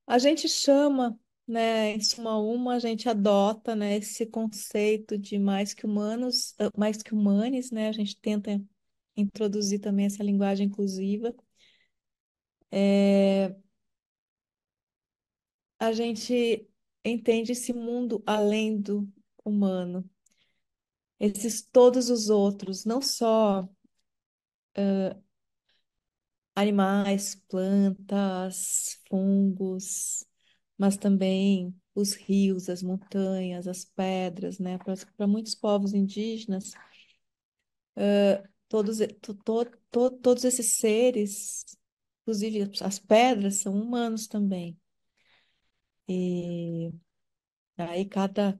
A gente chama, né, em suma uma, a gente adota, né, esse conceito de mais que humanos, mais que humanes, né, a gente tenta introduzir também essa linguagem inclusiva. É, a gente entende esse mundo além do humano, esses todos os outros, não só animais, plantas, fungos, mas também os rios, as montanhas, as pedras, né? Para muitos povos indígenas, todos esses seres, inclusive as pedras, são humanos também. E aí cada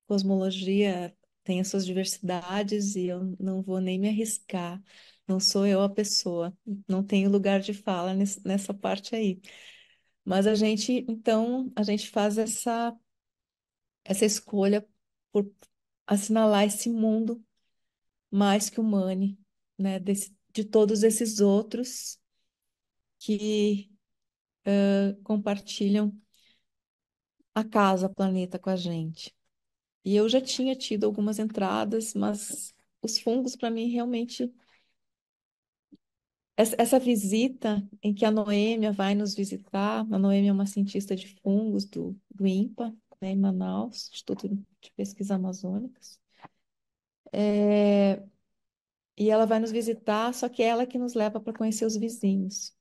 cosmologia tem as suas diversidades e eu não vou nem me arriscar. Não sou eu a pessoa, não tenho lugar de fala nessa parte aí. Mas a gente, então, a gente faz essa escolha por assinalar esse mundo mais que humano, né? De todos esses outros que compartilham a casa, o planeta com a gente. E eu já tinha tido algumas entradas, mas os fungos, para mim, realmente. Essa visita em que a Noêmia vai nos visitar, a Noêmia é uma cientista de fungos do INPA, né, em Manaus, Instituto de Pesquisas Amazônicas. É, e ela vai nos visitar, só que é ela que nos leva para conhecer os vizinhos.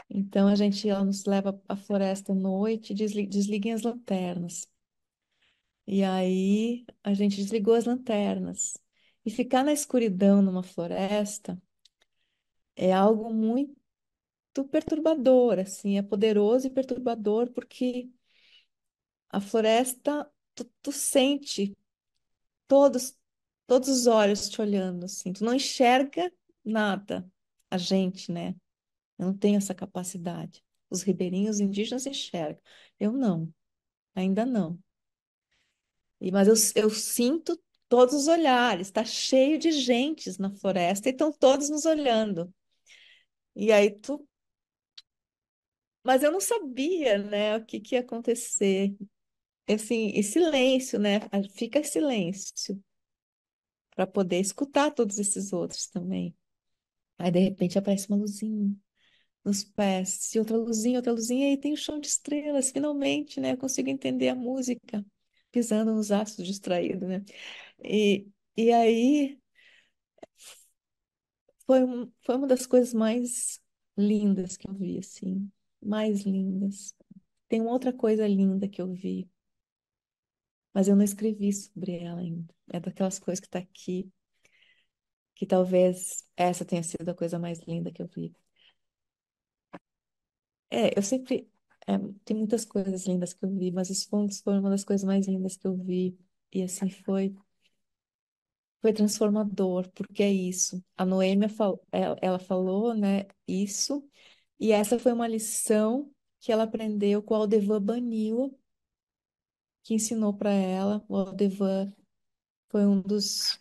Então ela nos leva à floresta à noite, e desliguem as lanternas. E aí a gente desligou as lanternas. E ficar na escuridão numa floresta é algo muito perturbador, assim, é poderoso e perturbador porque a floresta, tu sente todos, todos os olhos te olhando, assim, tu não enxerga nada, a gente, né? Eu não tenho essa capacidade. Os ribeirinhos indígenas enxergam, eu não, ainda não. Mas eu sinto todos os olhares, está cheio de gentes na floresta e estão todos nos olhando. E aí tu. Mas eu não sabia, né, o que que ia acontecer. Assim, e silêncio, né? Fica silêncio para poder escutar todos esses outros também. Aí de repente aparece uma luzinha nos pés, e outra luzinha, e aí tem o chão de estrelas, finalmente, né? Eu consigo entender a música pisando nos astros distraído, né? E, e aí foi uma das coisas mais lindas que eu vi, assim, mais lindas. Tem uma outra coisa linda que eu vi, mas eu não escrevi sobre ela ainda. É daquelas coisas que tá aqui que talvez essa tenha sido a coisa mais linda que eu vi. Eu sempre. Tem muitas coisas lindas que eu vi, mas os fungos foram uma das coisas mais lindas que eu vi. E assim foi transformador, porque é isso. A Noêmia, ela falou, né, isso, e essa foi uma lição que ela aprendeu com o Aldevan Banila, que ensinou para ela. O Aldevan foi um dos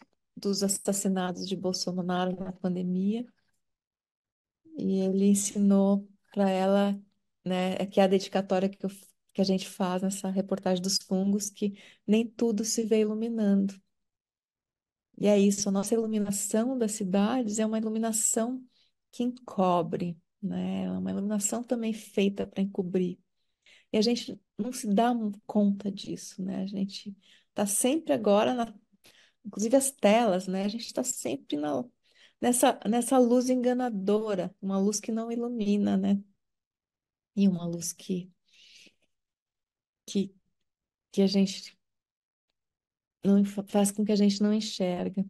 assassinados de Bolsonaro na pandemia. E ele ensinou para ela, né, que é a dedicatória que a gente faz nessa reportagem dos fungos, que nem tudo se vê iluminando. E é isso, a nossa iluminação das cidades é uma iluminação que encobre, né? É uma iluminação também feita para encobrir. E a gente não se dá conta disso, né? A gente está sempre agora, inclusive as telas, né? A gente está sempre nessa luz enganadora, uma luz que não ilumina, né? E uma luz que, que a gente não faz com que a gente não enxerga.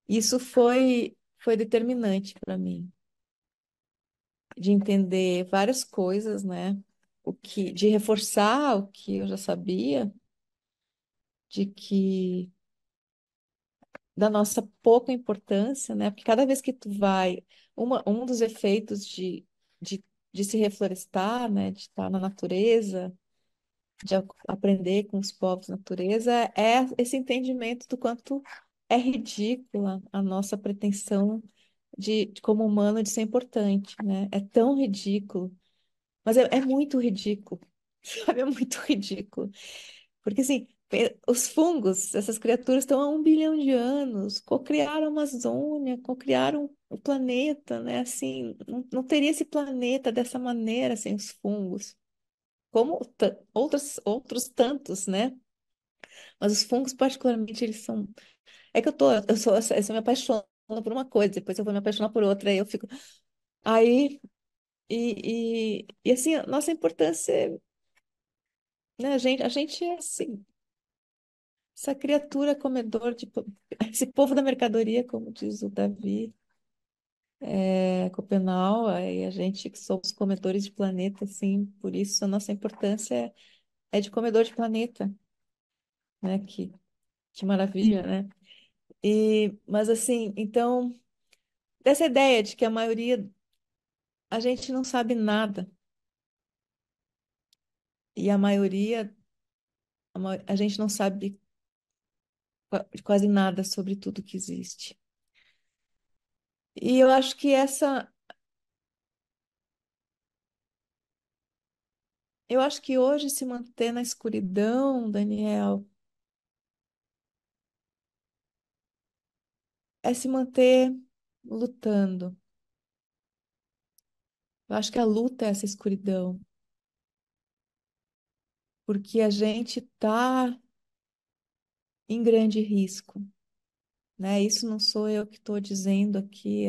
Isso foi determinante para mim, de entender várias coisas, né? De reforçar o que eu já sabia, de que da nossa pouca importância, né? Porque cada vez que tu vai, um dos efeitos de, de se reflorestar, né? De estar na natureza, aprender com os povos natureza, é esse entendimento do quanto é ridícula a nossa pretensão como humano de ser importante, né? É tão ridículo Mas é muito ridículo, sabe? É muito ridículo. Porque, assim, os fungos, essas criaturas estão há 1 bilhão de anos, cocriaram a Amazônia, cocriaram o planeta, né? Assim, não teria esse planeta dessa maneira sem os fungos. Como outros tantos, né? Mas os fungos, particularmente, eles são. É que eu me apaixono por uma coisa, depois eu vou me apaixonar por outra, aí eu fico. Aí, e assim, a nossa importância, né? A gente é assim, essa criatura comedor de. Esse povo da mercadoria, como diz o Davi, Copenau, aí a gente que somos comedores de planeta, assim, por isso a nossa importância é de comedor de planeta, né? Que maravilha, né? Mas assim, então, dessa ideia de que a maioria, a gente não sabe nada, e a maioria, a gente não sabe quase nada sobre tudo que existe. E eu acho que hoje se manter na escuridão, Daniel, é se manter lutando. Eu acho que a luta é essa escuridão, porque a gente está em grande risco, né? Isso não sou eu que estou dizendo aqui,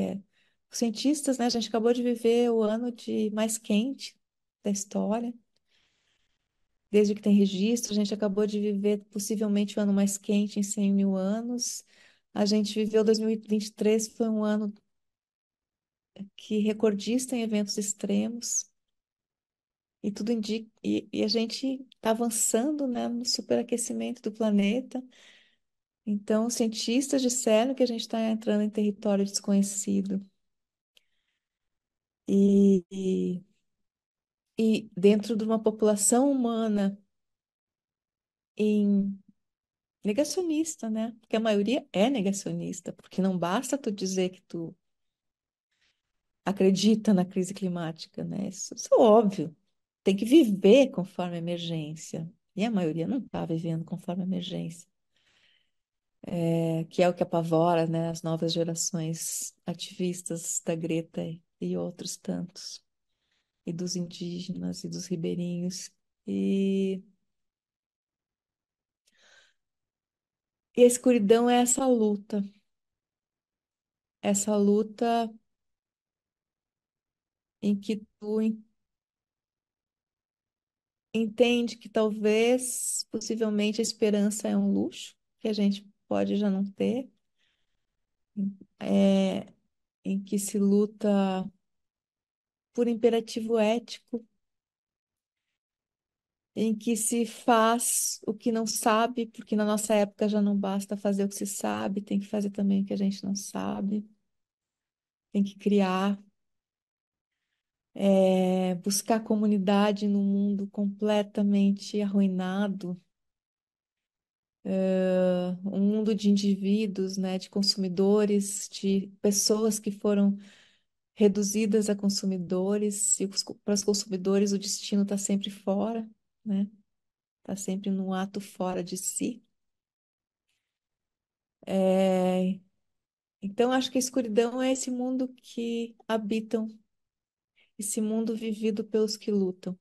os cientistas, né? A gente acabou de viver o ano de mais quente da história, desde que tem registro, a gente acabou de viver possivelmente o ano mais quente em 100 mil anos. A gente viveu 2023, foi um ano que recordista em eventos extremos. E tudo indica, e a gente está avançando, né, no superaquecimento do planeta. Então, os cientistas disseram que a gente está entrando em território desconhecido. E dentro de uma população humana em negacionista, né? Porque a maioria é negacionista, porque não basta tu dizer que tu acredita na crise climática, né? Isso é óbvio. Tem que viver conforme a emergência. E a maioria não está vivendo conforme a emergência. Que é o que apavora, né, as novas gerações ativistas da Greta e outros tantos, e dos indígenas e dos ribeirinhos. E, e a escuridão é essa luta em que entende que talvez, possivelmente, a esperança é um luxo que a gente pode já não ter, é, em que se luta por imperativo ético, em que se faz o que não sabe, porque na nossa época já não basta fazer o que se sabe, tem que fazer também o que a gente não sabe, tem que criar, buscar comunidade num mundo completamente arruinado, um mundo de indivíduos, né, de consumidores, de pessoas que foram reduzidas a consumidores, e para os consumidores o destino está sempre fora, né? Está sempre num ato fora de si. É, Então, acho que a escuridão é esse mundo que habitam, esse mundo vivido pelos que lutam.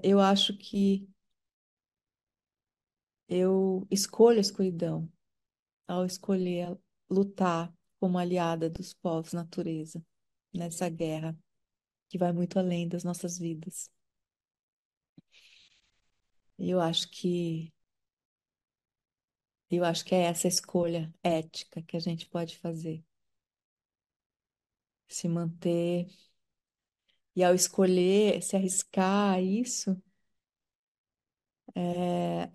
Eu acho que eu escolho a escuridão ao escolher lutar como aliada dos povos natureza nessa guerra que vai muito além das nossas vidas. E eu acho que é essa escolha ética que a gente pode fazer, se manter e ao escolher se arriscar a isso,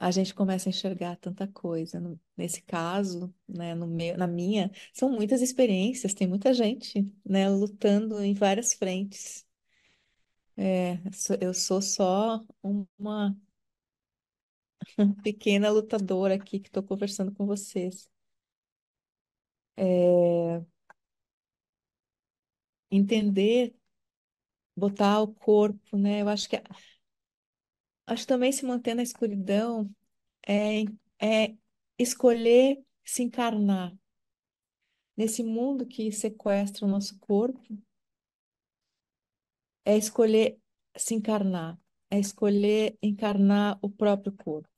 a gente começa a enxergar tanta coisa. Nesse caso, né, na minha, são muitas experiências, tem muita gente, né, lutando em várias frentes. Eu sou só uma pequena lutadora aqui que estou conversando com vocês. É, Entender botar o corpo, né? Eu acho que também se manter na escuridão é, é escolher se encarnar nesse mundo que sequestra o nosso corpo, é escolher se encarnar, é escolher encarnar o próprio corpo,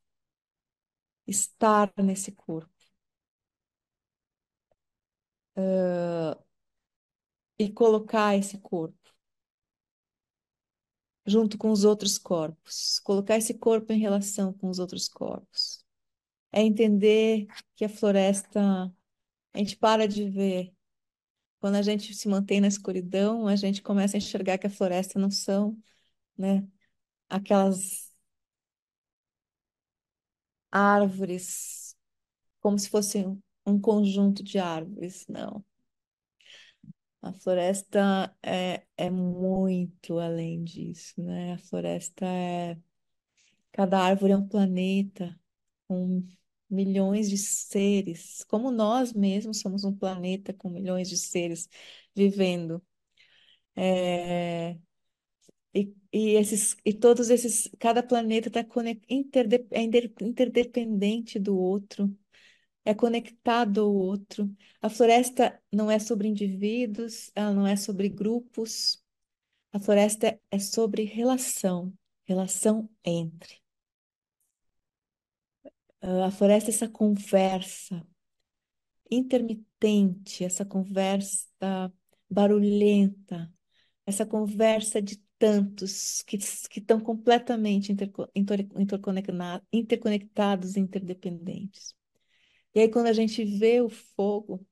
estar nesse corpo, e colocar esse corpo junto com os outros corpos, colocar esse corpo em relação com os outros corpos. É entender que a floresta, a gente para de ver. Quando a gente se mantém na escuridão, a gente começa a enxergar que a floresta não são, né, aquelas árvores como se fosse um conjunto de árvores. Não. A floresta é muito além disso, né? A floresta é. Cada árvore é um planeta com milhões de seres, como nós mesmos somos um planeta com milhões de seres vivendo. É, e todos esses, cada planeta está interdependente do outro, é conectado ao outro. A floresta não é sobre indivíduos, ela não é sobre grupos. A floresta é sobre relação, relação entre. A floresta é essa conversa intermitente, essa conversa barulhenta, essa conversa de tantos que estão completamente interconectados e interdependentes. E aí, quando a gente vê o fogo,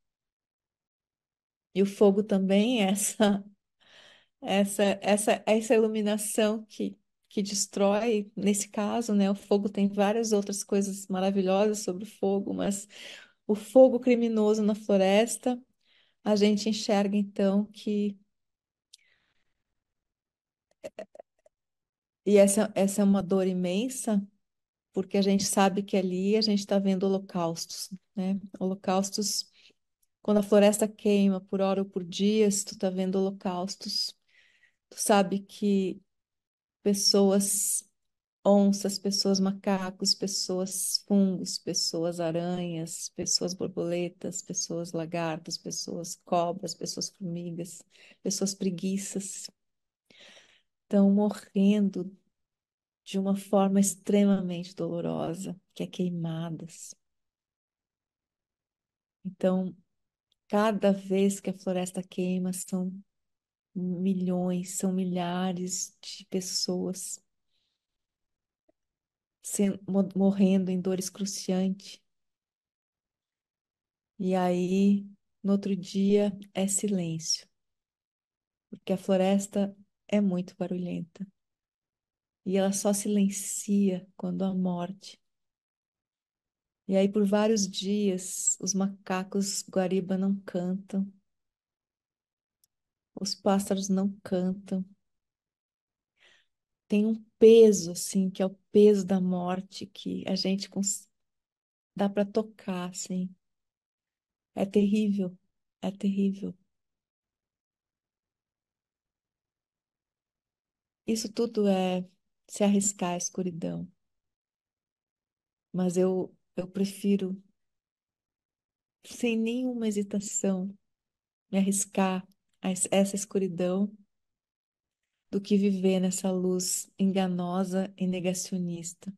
e o fogo também é essa iluminação que destrói, nesse caso, né? O fogo tem várias outras coisas maravilhosas sobre o fogo, mas o fogo criminoso na floresta, a gente enxerga então que. E essa é uma dor imensa, porque a gente sabe que ali a gente está vendo holocaustos, né? Holocaustos, quando a floresta queima por hora ou por dias, tu está vendo holocaustos. Tu sabe que pessoas, onças, pessoas macacos, pessoas fungos, pessoas aranhas, pessoas borboletas, pessoas lagartos, pessoas cobras, pessoas formigas, pessoas preguiças, estão morrendo de uma forma extremamente dolorosa, que é queimadas. Então, cada vez que a floresta queima, são milhões, são milhares de pessoas morrendo em dor excruciante. E aí, no outro dia, é silêncio, porque a floresta é muito barulhenta. E ela só silencia quando há morte. E aí, por vários dias, os macacos guariba não cantam, os pássaros não cantam. Tem um peso, assim, que é o peso da morte, que a gente dá para tocar, assim. É terrível, é terrível. Isso tudo é se arriscar à escuridão. Mas eu prefiro, sem nenhuma hesitação, me arriscar a essa escuridão do que viver nessa luz enganosa e negacionista.